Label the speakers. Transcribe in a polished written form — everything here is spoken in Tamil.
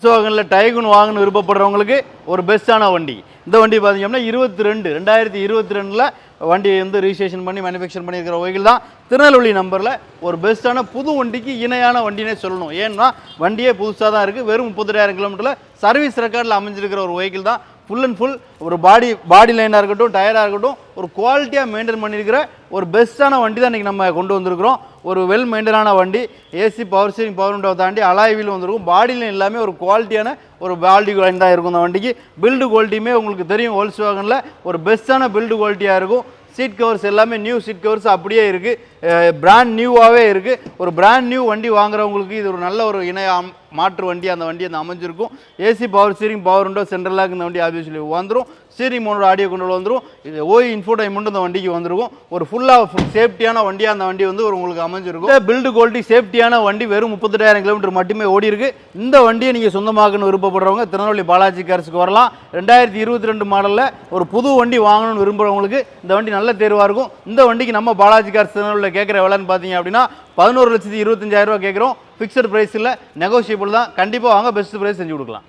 Speaker 1: வாகனில் டைகுன் வாங்கணும் விருப்பப்படுறவங்களுக்கு ஒரு பெஸ்ட்டான வண்டி. இந்த வண்டி பார்த்தீங்கன்னா 2022 வண்டி வந்து ரிஜிஸ்ட்ரேஷன் பண்ணி மேனுஃபேக்சர் பண்ணியிருக்கிற வெஹிக்கிள் தான். திருநெல்வேலி நம்பரில் ஒரு பெஸ்ட்டான புது வண்டிக்கு இணையான வண்டினே சொல்லணும். ஏன்னா வண்டியே புதுசாக தான் இருக்குது. வெறும் 32,000 கிலோமீட்டரில் சர்வீஸ் ரெக்கார்டில் அமைஞ்சிருக்கிற ஒரு வெஹிக்கிள் தான். ஃபுல் அண்ட் ஃபுல் ஒரு பாடி லைனாக இருக்கட்டும், டயராக இருக்கட்டும், ஒரு குவாலிட்டியாக மெயின்டைன் பண்ணியிருக்கிற ஒரு பெஸ்ட்டான வண்டி தான் இன்றைக்கி நம்ம கொண்டு வந்திருக்கிறோம். ஒரு வெல் மெயின்டைனான வண்டி. ஏசி, பவர் ஸ்டீரிங், பவர் விண்டோவை தாண்டி அலாய் வீல் வந்துருக்கும். பாடி லைன் எல்லாமே ஒரு குவாலிட்டியான ஒரு பாடி லைன் தான் இருக்கும். இந்த வண்டிக்கு பில்டு குவாலிட்டியுமே உங்களுக்கு தெரியும். வோல்க்ஸ்வாகனில் ஒரு பெஸ்ட்டான பில்டு குவாலிட்டியாக இருக்கும். சீட் கவர்ஸ் எல்லாமே நியூ சீட் கவர்ஸ் அப்படியே இருக்குது. பிராண்ட் நியூவாகவே இருக்குது. ஒரு பிராண்ட் நியூ வண்டி வாங்குறவங்களுக்கு இது ஒரு நல்ல ஒரு இணைய மாற்று வண்டி. அந்த வண்டி அந்த அமைஞ்சிருக்கும். AC, power steering, power window, சென்ட்ரலாக இந்த வண்டி ஆப்வியஸ்லி வந்துடும். ஸ்டீரிங் மோனோட ஆடியோ கொண்டு வந்துடும். இது ஓய் இன்ஃபோடைன்மெண்ட் இந்த வண்டிக்கு வந்துருக்கும். ஒரு ஃபுல்லாக சேஃப்டியான வண்டியாக அந்த வண்டி வந்து உங்களுக்கு அமைஞ்சிருக்கும். பில்டு குவாலிட்டி சேஃப்டியான வண்டி. வெறும் 38,000 கிலோமீட்டர் மட்டுமே ஓடி இருக்கு. இந்த வண்டியை நீங்கள் சொந்தமாக்கணும்னு விருப்பப்படுறவங்க திருநெல்வேலி பாலாஜி கார்ஸ்க்கு வரலாம். 2022 மாடலில் ஒரு புது வண்டி வாங்கணும்னு விரும்புகிறவங்களுக்கு இந்த வண்டி நல்ல தேர்வாக இருக்கும். இந்த வண்டிக்கு நம்ம பாலாஜி கார்ஸ் திருநெல்வேலியில் கேட்குற விலைன்னு பார்த்தீங்க அப்படின்னா 11,25,000 கேட்குறோம். ஃபிக்ஸட் ப்ரைஸ் இல்லை, நெகோஷியபிள் தான். கண்டிப்பாக வாங்க, பெஸ்ட் ப்ரைஸ் செஞ்சு கொடுக்கலாம்.